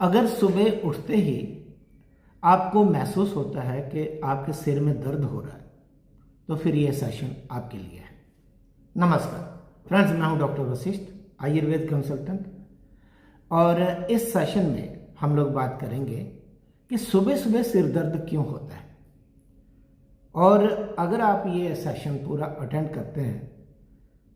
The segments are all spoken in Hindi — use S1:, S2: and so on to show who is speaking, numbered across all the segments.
S1: अगर सुबह उठते ही आपको महसूस होता है कि आपके सिर में दर्द हो रहा है तो फिर यह सेशन आपके लिए है। नमस्कार फ्रेंड्स, मैं हूं डॉक्टर वशिष्ठ, आयुर्वेद कंसल्टेंट, और इस सेशन में हम लोग बात करेंगे कि सुबह सुबह सिर दर्द क्यों होता है। और अगर आप ये सेशन पूरा अटेंड करते हैं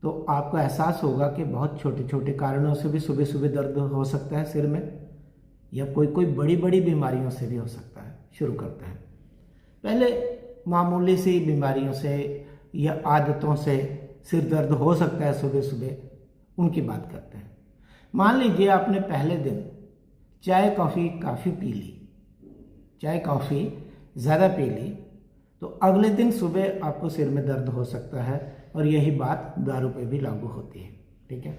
S1: तो आपको एहसास होगा कि बहुत छोटे छोटे कारणों से भी सुबह सुबह दर्द हो सकता है सिर में, या कोई बड़ी बड़ी बीमारियों से भी हो सकता है। शुरू करते हैं पहले मामूली सी बीमारियों से या आदतों से सिर दर्द हो सकता है सुबह सुबह, उनकी बात करते हैं। मान लीजिए आपने पहले दिन चाय कॉफ़ी काफ़ी पी ली, चाय कॉफ़ी ज़्यादा पी ली, तो अगले दिन सुबह आपको सिर में दर्द हो सकता है, और यही बात दारू पे भी लागू होती है। ठीक है,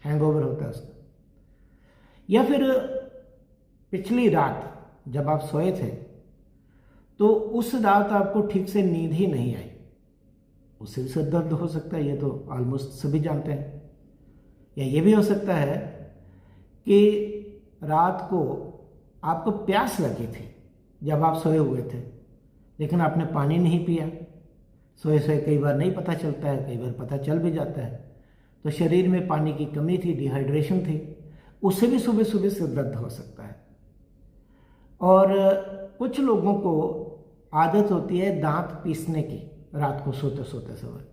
S1: हैंगओवर होता है उसका। या फिर पिछली रात जब आप सोए थे तो उस रात आपको ठीक से नींद ही नहीं आई, उससे भी सिर दर्द हो सकता है। ये तो ऑलमोस्ट सभी जानते हैं। या ये भी हो सकता है कि रात को आपको प्यास लगी थी जब आप सोए हुए थे, लेकिन आपने पानी नहीं पिया। सोए सोए कई बार नहीं पता चलता है, कई बार पता चल भी जाता है। तो शरीर में पानी की कमी थी, डिहाइड्रेशन थी, उससे भी सुबह सुबह सिर दर्द हो सकता है। और कुछ लोगों को आदत होती है दांत पीसने की रात को सोते सोते समय।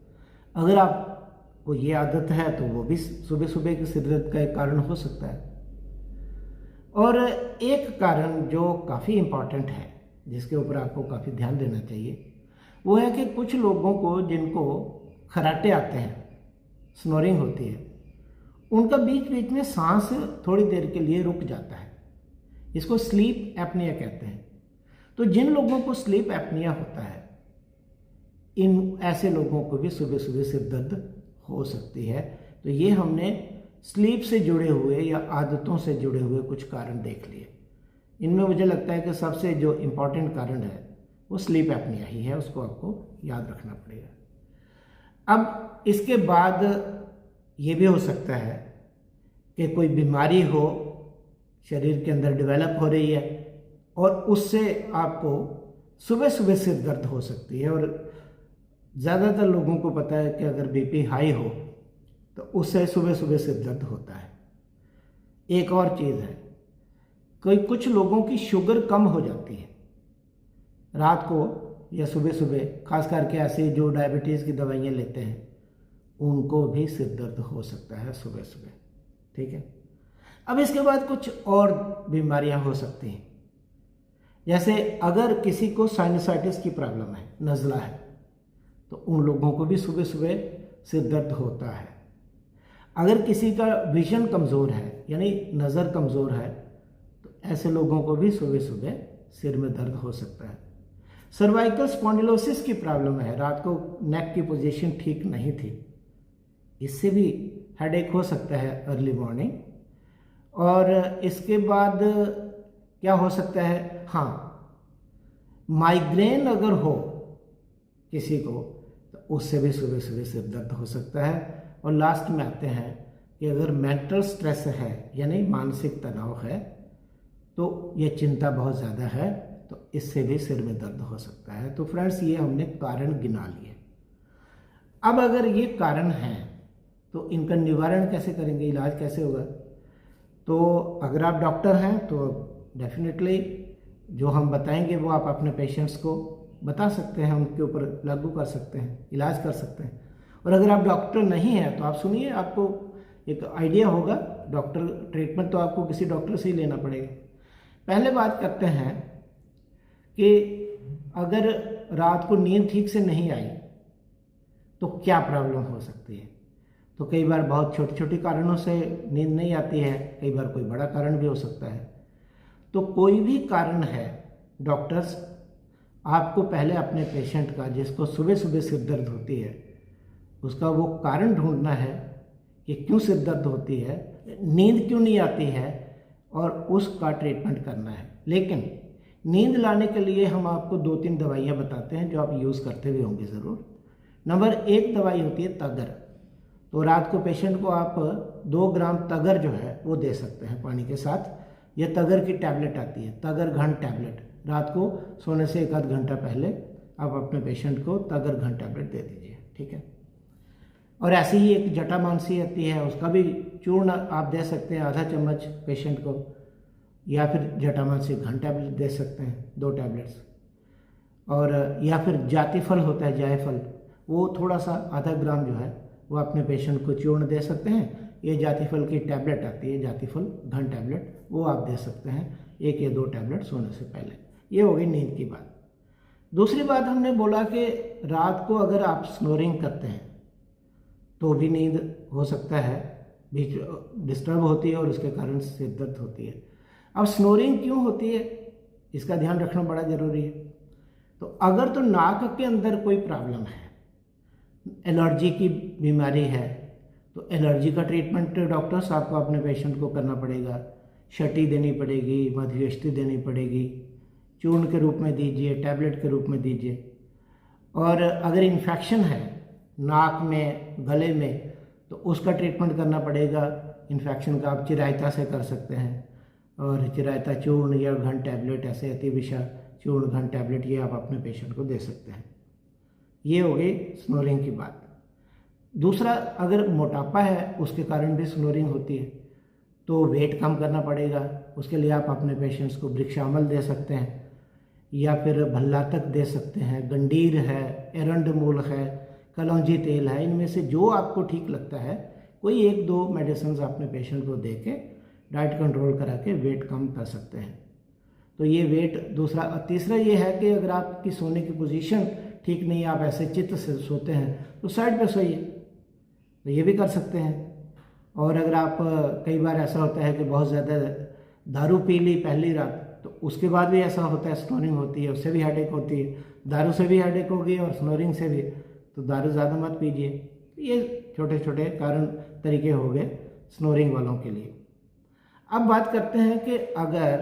S1: अगर आपको ये आदत है तो वो भी सुबह सुबह के सिर दर्द का एक कारण हो सकता है। और एक कारण जो काफ़ी इम्पॉर्टेंट है, जिसके ऊपर आपको काफ़ी ध्यान देना चाहिए, वो है कि कुछ लोगों को जिनको खर्राटे आते हैं, स्नोरिंग होती है, उनका बीच बीच में सांस थोड़ी देर के लिए रुक जाता है। इसको स्लीप एपनिया कहते हैं। तो जिन लोगों को स्लीप एपनिया होता है, इन ऐसे लोगों को भी सुबह सुबह सिर दर्द हो सकती है। तो ये हमने स्लीप से जुड़े हुए या आदतों से जुड़े हुए कुछ कारण देख लिए। इनमें मुझे लगता है कि सबसे जो इम्पोर्टेंट कारण है वो स्लीप एपनिया ही है, उसको आपको याद रखना पड़ेगा। अब इसके बाद ये भी हो सकता है कि कोई बीमारी हो, शरीर के अंदर डेवलप हो रही है, और उससे आपको सुबह सुबह सिर दर्द हो सकती है। और ज़्यादातर लोगों को पता है कि अगर बीपी हाई हो तो उससे सुबह सुबह सिर दर्द होता है। एक और चीज़ है, कुछ लोगों की शुगर कम हो जाती है रात को या सुबह सुबह, खास करके ऐसे जो डायबिटीज़ की दवाइयाँ लेते हैं, उनको भी सिर दर्द हो सकता है सुबह सुबह। ठीक है, अब इसके बाद कुछ और बीमारियां हो सकती हैं। जैसे अगर किसी को साइनसाइटिस की प्रॉब्लम है, नज़ला है, तो उन लोगों को भी सुबह सुबह सिर दर्द होता है। अगर किसी का विजन कमज़ोर है, यानी नज़र कमज़ोर है, तो ऐसे लोगों को भी सुबह सुबह सिर में दर्द हो सकता है। सर्वाइकल स्पॉन्डिलोसिस की प्रॉब्लम है, रात को नेक की पोजीशन ठीक नहीं थी, इससे भी हेडेक हो सकता है अर्ली मॉर्निंग। और इसके बाद क्या हो सकता है, हाँ, माइग्रेन अगर हो किसी को तो उससे भी सुबह सुबह सिर दर्द हो सकता है। और लास्ट में आते हैं कि अगर मेंटल स्ट्रेस है, यानी मानसिक तनाव है, तो ये चिंता बहुत ज़्यादा है, तो इससे भी सिर में दर्द हो सकता है। तो फ्रेंड्स, ये हमने कारण गिना लिए। अब अगर ये कारण हैं तो इनका निवारण कैसे करेंगे, इलाज कैसे होगा? तो अगर आप डॉक्टर हैं तो डेफिनेटली जो हम बताएंगे वो आप अपने पेशेंट्स को बता सकते हैं, उनके ऊपर लागू कर सकते हैं, इलाज कर सकते हैं। और अगर आप डॉक्टर नहीं हैं तो आप सुनिए, आपको एक आइडिया होगा। डॉक्टर ट्रीटमेंट तो आपको किसी डॉक्टर से ही लेना पड़ेगा। पहले बात करते हैं कि अगर रात को नींद ठीक से नहीं आई तो क्या प्रॉब्लम हो सकती है। तो कई बार बहुत छोटे छोटे कारणों से नींद नहीं आती है, कई बार कोई बड़ा कारण भी हो सकता है। तो कोई भी कारण है, डॉक्टर्स आपको पहले अपने पेशेंट का, जिसको सुबह सुबह सिर दर्द होती है, उसका वो कारण ढूंढना है कि क्यों सिर दर्द होती है, नींद क्यों नहीं आती है, और उसका ट्रीटमेंट करना है। लेकिन नींद लाने के लिए हम आपको 2-3 दवाइयाँ बताते हैं जो आप यूज़ करते भी होंगे ज़रूर। नंबर 1 दवाई होती है तगर। तो रात को पेशेंट को आप 2 ग्राम तगर जो है वो दे सकते हैं पानी के साथ, ये तगर की टैबलेट आती है, तगर घन टैबलेट। रात को सोने से 1 आध घंटा पहले आप अपने पेशेंट को तगर घन टैबलेट दे दीजिए, ठीक है। और ऐसे ही एक जटामांसी आती है, उसका भी चूर्ण आप दे सकते हैं आधा चम्मच पेशेंट को, या फिर जटामांसी घन टैबलेट दे सकते हैं 2 टैबलेट्स। और या फिर जातिफल होता है, जायफल, वो थोड़ा सा आधा ग्राम जो है वो अपने पेशेंट को चूर्ण दे सकते हैं। ये जातिफल की टैबलेट आती है, जातिफल घन टैबलेट, वो आप दे सकते हैं 1 या 2 टैबलेट सोने से पहले। ये हो गई नींद की बात। दूसरी बात हमने बोला कि रात को अगर आप स्नोरिंग करते हैं तो भी नींद हो सकता है, बीच डिस्टर्ब होती है और उसके कारण सिर दर्द होती है। अब स्नोरिंग क्यों होती है इसका ध्यान रखना बड़ा ज़रूरी है। तो अगर तो नाक के अंदर कोई प्रॉब्लम है, एलर्जी की बीमारी है, तो एलर्जी का ट्रीटमेंट डॉक्टर्स आपको अपने पेशेंट को करना पड़ेगा। छटी देनी पड़ेगी, मध्यष्टि देनी पड़ेगी, चूर्ण के रूप में दीजिए, टैबलेट के रूप में दीजिए। और अगर इन्फेक्शन है नाक में, गले में, तो उसका ट्रीटमेंट करना पड़ेगा। इन्फेक्शन का आप चिरायता से कर सकते हैं, और चिरायता चूर्ण या घन टैबलेट, ऐसे अतिविषा चूर्ण घन टैबलेट, ये आप अपने पेशेंट को दे सकते हैं। ये हो गई स्नोरिंग की बात। दूसरा, अगर मोटापा है उसके कारण भी स्नोरिंग होती है, तो वेट कम करना पड़ेगा। उसके लिए आप अपने पेशेंट्स को वृक्षामल दे सकते हैं, या फिर भल्लातक दे सकते हैं, गंडीर है, एरंड मूल है, कलौंजी तेल है। इनमें से जो आपको ठीक लगता है कोई 1-2 मेडिसिन अपने पेशेंट को दे के डाइट कंट्रोल करा के वेट कम कर सकते हैं। तो ये वेट दूसरा। तीसरा ये है कि अगर आपकी सोने की पोजीशन ठीक नहीं है, आप ऐसे चित्त से सोते हैं, तो साइड पे सोइए, तो ये भी कर सकते हैं। और अगर आप, कई बार ऐसा होता है कि बहुत ज़्यादा दारू पी ली पहली रात, तो उसके बाद भी ऐसा होता है, स्नोरिंग होती है, उससे भी हेडेक होती है। दारू से भी हेडेक होगी और स्नोरिंग से भी, तो दारू ज़्यादा मत पीजिए। ये छोटे छोटे कारण तरीके हो गए स्नोरिंग वालों के लिए। अब बात करते हैं कि अगर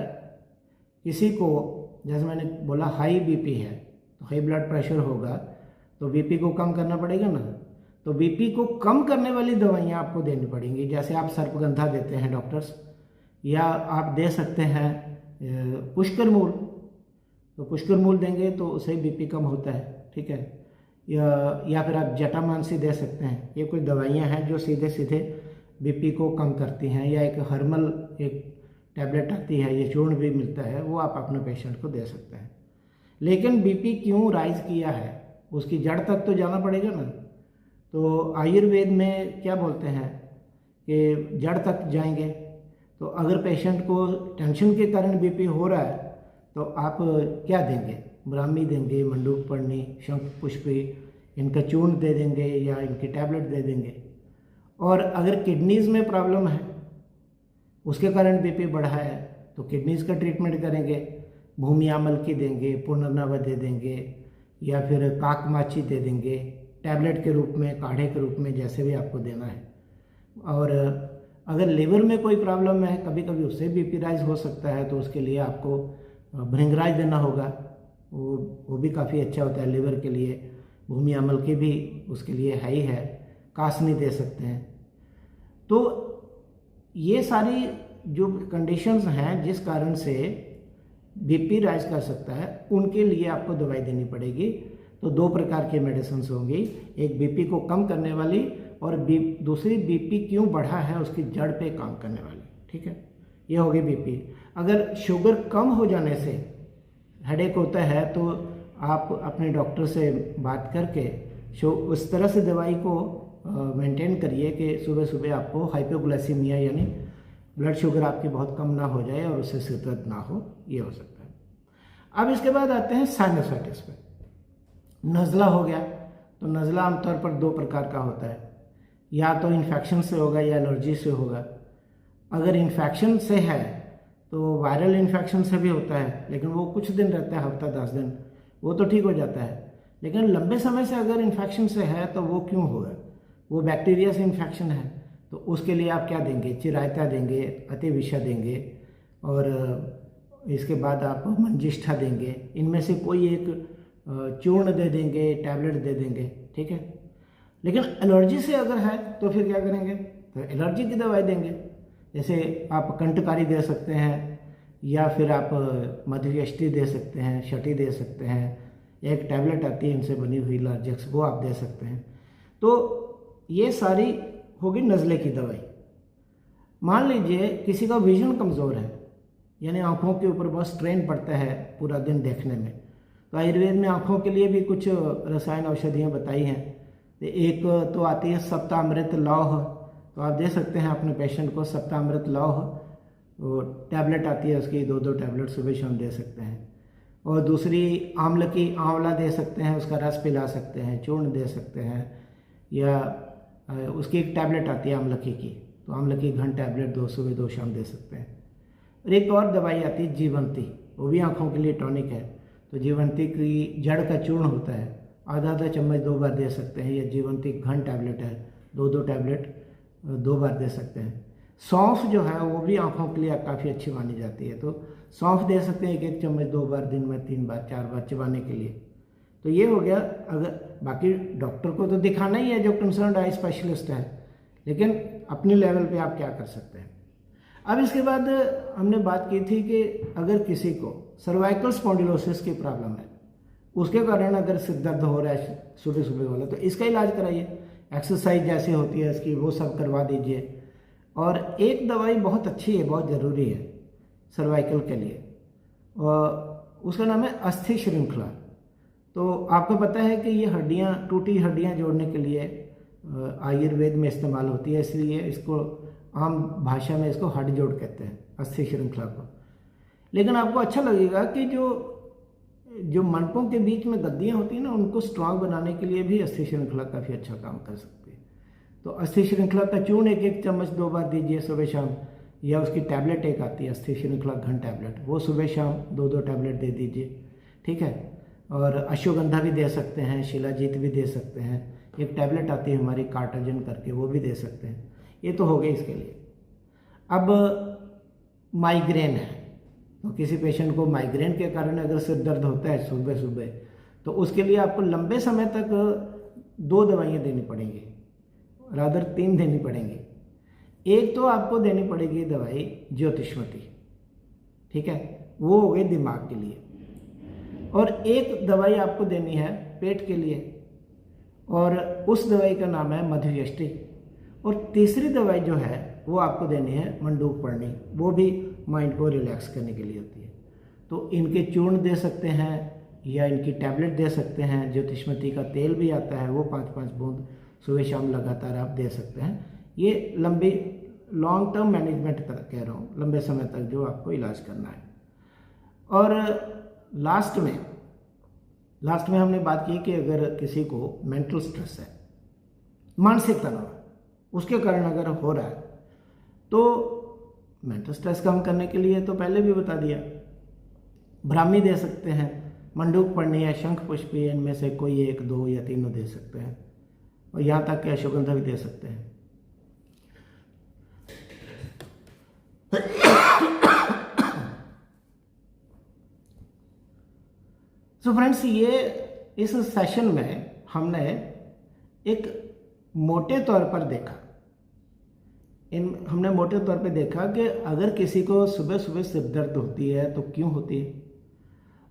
S1: किसी को, जैसे मैंने बोला, हाई बीपी है, तो हाई ब्लड प्रेशर होगा, तो बीपी को कम करना पड़ेगा ना। तो बीपी को कम करने वाली दवाइयाँ आपको देनी पड़ेंगी। जैसे आप सर्पगंधा देते हैं डॉक्टर्स, या आप दे सकते हैं पुष्कर मूल, तो पुष्कर मूल देंगे तो उससे बीपी कम होता है, ठीक है। या फिर आप जटामांसी दे सकते हैं। ये कुछ दवाइयाँ हैं जो सीधे सीधे बीपी को कम करती हैं। या एक हर्मल एक टैबलेट आती है, ये चूर्ण भी मिलता है, वो आप अपने पेशेंट को दे सकते हैं। लेकिन बीपी क्यों राइज किया है उसकी जड़ तक तो जाना पड़ेगा ना। तो आयुर्वेद में क्या बोलते हैं कि जड़ तक जाएंगे। तो अगर पेशेंट को टेंशन के कारण बीपी हो रहा है, तो आप क्या देंगे? ब्राह्मी देंगे, मंडूक पर्णी, शंख पुष्पी, इनका चूर्ण दे देंगे या इनकी टैबलेट दे देंगे। और अगर किडनीज़ में प्रॉब्लम है, उसके कारण बीपी बढ़ा है, तो किडनीज़ का ट्रीटमेंट करेंगे। भूमि अमल की देंगे, पुनर्नव दे देंगे, या फिर काकमाची दे देंगे, टैबलेट के रूप में, काढ़े के रूप में, जैसे भी आपको देना है। और अगर लिवर में कोई प्रॉब्लम है, कभी कभी उससे बीपी राइज हो सकता है, तो उसके लिए आपको भृंगराज देना होगा। वो भी काफ़ी अच्छा होता है लिवर के लिए। भूमि अमल की भी उसके लिए है ही है, कासनी दे सकते हैं। तो ये सारी जो कंडीशंस हैं जिस कारण से बीपी राइज कर सकता है, उनके लिए आपको दवाई देनी पड़ेगी। तो 2 प्रकार की मेडिसिन होंगी, एक बीपी को कम करने वाली, और दूसरी बीपी क्यों बढ़ा है उसकी जड़ पे काम करने वाली, ठीक है। ये हो गई बीपी। अगर शुगर कम हो जाने से हेडेक होता है, तो आप अपने डॉक्टर से बात करके उस तरह से दवाई को मेंटेन करिए कि सुबह सुबह आपको हाइपोग्लाइसीमिया यानी ब्लड शुगर आपकी बहुत कम ना हो जाए और उससे सिर दर्द ना हो, ये हो सकता है। अब इसके बाद आते हैं साइनसाइटिस पे। नज़ला हो गया, तो नज़ला आमतौर पर 2 प्रकार का होता है, या तो इन्फेक्शन से होगा या एलर्जी से होगा। अगर इन्फेक्शन से है तो वायरल इन्फेक्शन से भी होता है, लेकिन वो कुछ दिन रहता है, हफ्ता 10 दिन, वो तो ठीक हो जाता है। लेकिन लंबे समय से अगर इन्फेक्शन से है तो वो क्यों होगा? वो बैक्टीरिया से इन्फेक्शन है, तो उसके लिए आप क्या देंगे? चिरायता देंगे, अतिविषा देंगे, और इसके बाद आप मंजिष्ठा देंगे। इनमें से कोई एक चूर्ण दे देंगे, टैबलेट दे देंगे, ठीक है। लेकिन एलर्जी से अगर है तो फिर क्या करेंगे? तो एलर्जी की दवाई देंगे। जैसे आप कंठकारी दे सकते हैं, या फिर आप मधुयष्टि दे सकते हैं, छठी दे सकते हैं, एक टैबलेट आती है इनसे बनी हुई लार्जेक्स, वो आप दे सकते हैं। तो ये सारी होगी नज़ले की दवाई। मान लीजिए किसी का विजन कमज़ोर है, यानी आँखों के ऊपर बहुत स्ट्रेन पड़ता है पूरा दिन देखने में, तो आयुर्वेद में आँखों के लिए भी कुछ रसायन औषधियाँ बताई हैं। एक तो आती है सप्तामृत लौह, तो आप दे सकते हैं अपने पेशेंट को सप्तामृत लौह, वो टैबलेट आती है उसकी 2-2 टैबलेट सुबह शाम दे सकते हैं। और दूसरी आंवला की आंवला दे सकते हैं, उसका रस पिला सकते हैं, चूर्ण दे सकते हैं, या उसकी एक टैबलेट आती है आंवलकी की, तो आंवलकी घन टैबलेट 2 सुबह 2 शाम दे सकते हैं। और एक और दवाई आती है जीवंती, वो भी आँखों के लिए टॉनिक है। तो जीवंती की जड़ का चूर्ण होता है, आधा चम्मच 2 बार दे सकते हैं। या जीवंती घन टैबलेट है, 2-2 टैबलेट 2 बार दे सकते हैं। सौंफ जो है वो भी आँखों के लिए काफ़ी अच्छी मानी जाती है, तो सौंफ दे सकते हैं 1-1 चम्मच 2 बार दिन में, 3 बार 4 बार चबाने के लिए। तो ये हो गया। अगर बाकी डॉक्टर को तो दिखाना ही है जो कंसर्न्ड आई स्पेशलिस्ट है, लेकिन अपने लेवल पे आप क्या कर सकते हैं। अब इसके बाद हमने बात की थी कि अगर किसी को सर्वाइकल स्पॉन्डिलोसिस की प्रॉब्लम है, उसके कारण अगर सिर दर्द हो रहा है सुबह सुबह वाला, तो इसका इलाज कराइए। एक्सरसाइज जैसे होती है इसकी वो सब करवा दीजिए। और एक दवाई बहुत अच्छी है, बहुत ज़रूरी है सर्वाइकल के लिए, और उसका नाम है अस्थि श्रृंखला। तो आपको पता है कि ये हड्डियाँ, टूटी हड्डियाँ जोड़ने के लिए आयुर्वेद में इस्तेमाल होती है, इसलिए इसको आम भाषा में इसको हड्ड जोड़ कहते हैं, अस्थि श्रृंखला को। लेकिन आपको अच्छा लगेगा कि जो मंडपों के बीच में गद्दियाँ होती हैं ना, उनको स्ट्रांग बनाने के लिए भी अस्थि श्रृंखला काफ़ी अच्छा काम कर सकती है। तो अस्थि श्रृंखला का चूर्ण 1-1 चम्मच 2 बार दीजिए सुबह शाम, या उसकी टैबलेट एक आती है अस्थि श्रृंखला घन टैबलेट, वो सुबह शाम 2-2 टैबलेट दे दीजिए, ठीक है। और अश्वगंधा भी दे सकते हैं, शिलाजीत भी दे सकते हैं, एक टैबलेट आती है हमारी कार्टाजन करके, वो भी दे सकते हैं। ये तो हो गए इसके लिए। अब माइग्रेन है, तो किसी पेशेंट को माइग्रेन के कारण अगर सिर दर्द होता है सुबह सुबह, तो उसके लिए आपको लंबे समय तक 2 दवाइयाँ देनी पड़ेंगी, रादर 3 देनी पड़ेंगी। एक तो आपको देनी पड़ेगी दवाई ज्योतिष्मती, ठीक है, वो हो गई दिमाग के लिए। और एक दवाई आपको देनी है पेट के लिए, और उस दवाई का नाम है मधुयष्टि। और तीसरी दवाई जो है वो आपको देनी है मंडूक पर्णी, वो भी माइंड को रिलैक्स करने के लिए होती है। तो इनके चूर्ण दे सकते हैं, या इनकी टैबलेट दे सकते हैं। ज्योतिष्मती का तेल भी आता है, वो 5-5 बूंद सुबह शाम लगातार आप दे सकते हैं। ये लंबी लॉन्ग टर्म मैनेजमेंट कह रहा हूँ, लंबे समय तक जो आपको इलाज करना है। और लास्ट में हमने बात की कि अगर किसी को मेंटल स्ट्रेस है, मानसिक तनाव उसके कारण अगर हो रहा है, तो मेंटल स्ट्रेस कम करने के लिए तो पहले भी बता दिया, ब्राह्मी दे सकते हैं, मंडूक पर्णी या शंख पुष्पी, इनमें से कोई 1, 2 या 3 दे सकते हैं। और यहाँ तक कि अश्वगंधा भी दे सकते हैं। सो फ्रेंड्स, ये इस सेशन में हमने एक मोटे तौर पर देखा, हमने मोटे तौर पे देखा कि अगर किसी को सुबह सुबह सिर दर्द होती है तो क्यों होती है,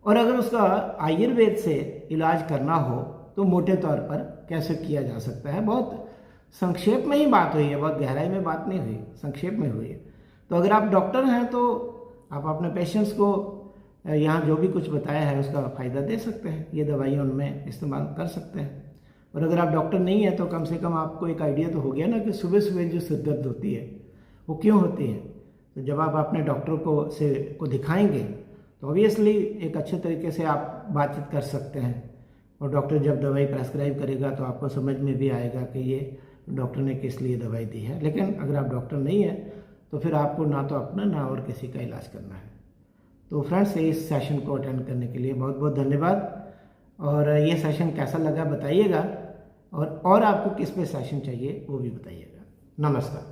S1: और अगर उसका आयुर्वेद से इलाज करना हो तो मोटे तौर पर कैसे किया जा सकता है। बहुत संक्षेप में ही बात हुई है, बहुत गहराई में बात नहीं हुई, संक्षेप में हुई है। तो अगर आप डॉक्टर हैं तो आप अपने पेशेंट्स को यहाँ जो भी कुछ बताया है उसका फ़ायदा दे सकते हैं, ये दवाइयाँ उनमें इस्तेमाल कर सकते हैं। और अगर आप डॉक्टर नहीं हैं तो कम से कम आपको एक आइडिया तो हो गया ना कि सुबह सुबह जो सिर दर्द होती है वो क्यों होती है। तो जब आप अपने डॉक्टर को दिखाएंगे तो ऑब्वियसली एक अच्छे तरीके से आप बातचीत कर सकते हैं, और डॉक्टर जब दवाई प्रेस्क्राइब करेगा तो आपको समझ में भी आएगा कि ये डॉक्टर ने किस लिए दवाई दी है। लेकिन अगर आप डॉक्टर नहीं है तो फिर आपको ना तो अपना ना और किसी का इलाज करना है। तो फ्रेंड्स, इस सेशन को अटेंड करने के लिए बहुत बहुत धन्यवाद, और ये सेशन कैसा लगा बताइएगा, और आपको किस पे सेशन चाहिए वो भी बताइएगा। नमस्कार।